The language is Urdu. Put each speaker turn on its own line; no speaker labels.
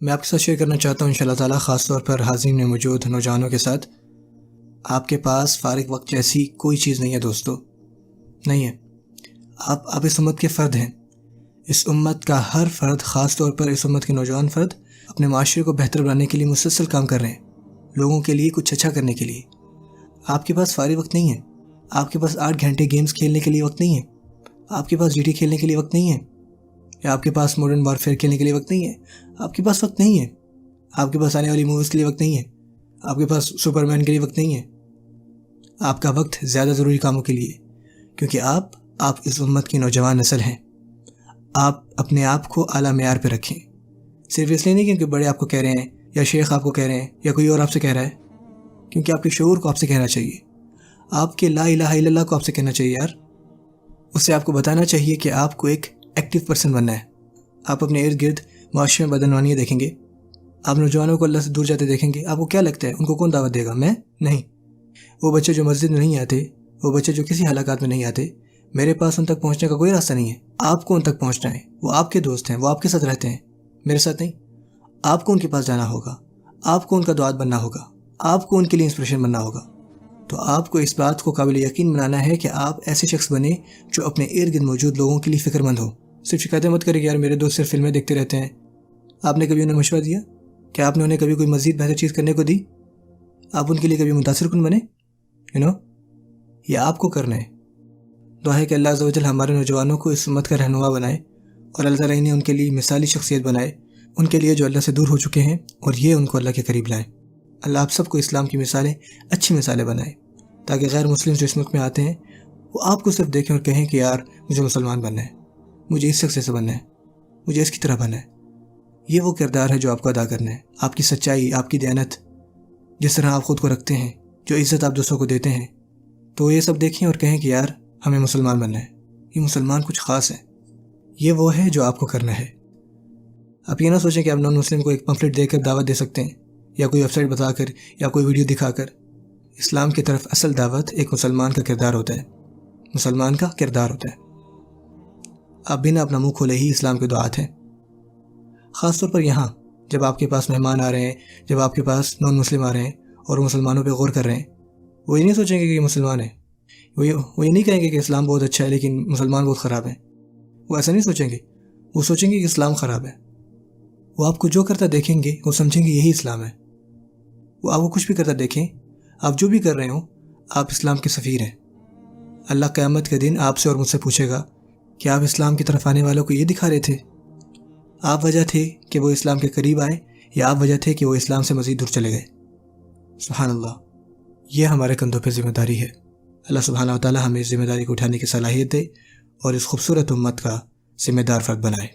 میں آپ کے ساتھ شیئر کرنا چاہتا ہوں انشاءاللہ تعالیٰ، خاص طور پر حاضرین میں موجود نوجوانوں کے ساتھ۔ آپ کے پاس فارغ وقت جیسی کوئی چیز نہیں ہے دوستو، نہیں ہے۔ آپ اس امت کے فرد ہیں۔ اس امت کا ہر فرد، خاص طور پر اس امت کے نوجوان فرد، اپنے معاشرے کو بہتر بنانے کے لیے مسلسل کام کر رہے ہیں، لوگوں کے لیے کچھ اچھا کرنے کے لیے۔ آپ کے پاس فارغ وقت نہیں ہے۔ آپ کے پاس 8 گھنٹے گیمز کھیلنے کے لیے وقت نہیں ہے۔ آپ کے پاس جی ٹی کھیلنے کے لیے وقت نہیں ہے، یا آپ کے پاس ماڈرن وارفیئر کھیلنے کے لیے وقت نہیں ہے۔ آپ کے پاس وقت نہیں ہے۔ آپ کے پاس آنے والی موویز کے لیے وقت نہیں ہے۔ آپ کے پاس سپر مین کے لیے وقت نہیں ہے۔ آپ کا وقت زیادہ ضروری کاموں کے لیے، کیونکہ آپ اس امت کی نوجوان نسل ہیں۔ آپ اپنے آپ کو اعلیٰ معیار پہ رکھیں، صرف اس لیے نہیں کیونکہ بڑے آپ کو کہہ رہے ہیں، یا شیخ آپ کو کہہ رہے ہیں، یا کوئی اور آپ سے کہہ رہا ہے، کیونکہ آپ کے شعور کو آپ سے کہنا چاہیے، آپ کے لا الہ الا اللہ کو آپ سے کہنا چاہیے۔ یار اسے آپ کو بتانا چاہیے کہ آپ کو ایک ایکٹیو پرسن بننا ہے۔ آپ اپنے ارد گرد معاشرے میں بدعنوانیاں دیکھیں گے، آپ نوجوانوں کو اللہ سے دور جاتے دیکھیں گے، آپ کو کیا لگتا ہے ان کو کون دعوت دے گا؟ میں نہیں۔ وہ بچے جو مسجد میں نہیں آتے، وہ بچے جو کسی حلقات میں نہیں آتے، میرے پاس ان تک پہنچنے کا کوئی راستہ نہیں ہے۔ آپ کو ان تک پہنچنا ہے۔ وہ آپ کے دوست ہیں، وہ آپ کے ساتھ رہتے ہیں، میرے ساتھ نہیں۔ آپ کو ان کے پاس جانا ہوگا، آپ کو ان کا دعات بننا ہوگا، آپ کو ان کے لیے انسپریشن بننا ہوگا۔ تو آپ کو اس بات کو قابل یقین بنانا ہے کہ آپ ایسے شخص بنے جو اپنے ارد گرد موجود لوگوں کے لیے فکر مند ہو۔ صرف شکایتیں مت کرے کہ یار میرے دوست صرف فلمیں دیکھتے رہتے ہیں۔ آپ نے کبھی انہیں مشورہ دیا؟ کیا آپ نے انہیں کبھی کوئی مزید بہتر چیز کرنے کو دی؟ آپ ان کے لیے کبھی متاثر کن بنے؟ یہ آپ کو کرنا ہے۔ دعا ہے کہ اللہ عز و جل ہمارے نوجوانوں کو اس امت کا رہنما بنائے، اور اللہ تعالیٰ انہیں ان کے لیے مثالی شخصیت بنائے، ان کے لیے جو اللہ سے دور ہو چکے ہیں، اور یہ ان کو اللہ کے قریب لائیں۔ اللہ آپ سب کو اسلام کی مثالیں، اچھی مثالیں بنائے، تاکہ غیر مسلم جو اس ملک میں آتے ہیں وہ آپ کو صرف دیکھیں اور کہیں کہ یار مجھے مسلمان بننا ہے، مجھے اس شخص سے بننا ہے، مجھے اس کی طرح بننا ہے۔ یہ وہ کردار ہے جو آپ کو ادا کرنا ہے، آپ کی سچائی، آپ کی دیانت، جس طرح آپ خود کو رکھتے ہیں، جو عزت آپ دوسروں کو دیتے ہیں، تو یہ سب دیکھیں اور کہیں کہ یار ہمیں مسلمان بننا ہے، یہ مسلمان کچھ خاص ہے۔ یہ وہ ہے جو آپ کو کرنا ہے۔ آپ یہ نہ سوچیں کہ آپ نان مسلم کو ایک پمفلٹ دے کر دعوت دے سکتے ہیں، یا کوئی ویب سائٹ بتا کر، یا کوئی ویڈیو دکھا کر۔ اسلام کی طرف اصل دعوت ایک مسلمان کا کردار ہوتا ہے، مسلمان کا کردار ہوتا ہے۔ آپ بنا اپنا منہ کھولے ہی اسلام کے دعات ہیں۔ خاص طور پر یہاں جب آپ کے پاس مہمان آ رہے ہیں، جب آپ کے پاس نان مسلم آ رہے ہیں اور وہ مسلمانوں پہ غور کر رہے ہیں، وہ یہ نہیں سوچیں گے کہ یہ مسلمان ہیں، وہ یہ نہیں کہیں گے کہ اسلام بہت اچھا ہے لیکن مسلمان بہت خراب ہیں۔ وہ ایسا نہیں سوچیں گے، وہ سوچیں گے کہ اسلام خراب ہے۔ وہ آپ کو جو کرتا دیکھیں گے وہ سمجھیں گے یہی اسلام ہے۔ وہ آپ کو کچھ بھی کرتا دیکھیں، آپ جو بھی کر رہے ہوں، آپ اسلام کے سفیر ہیں۔ اللہ قیامت کے دن آپ سے اور مجھ سے پوچھے گا کہ آپ اسلام کی طرف آنے والوں کو یہ دکھا رہے تھے؟ آپ وجہ تھے کہ وہ اسلام کے قریب آئے، یا آپ وجہ تھے کہ وہ اسلام سے مزید دور چلے گئے؟ سبحان اللہ، یہ ہمارے کندھوں پہ ذمہ داری ہے۔ اللہ سبحانہ و تعالی ہمیں اس ذمہ داری کو اٹھانے کی صلاحیت دے، اور اس خوبصورت امت کا ذمہ دار فرد بنائے۔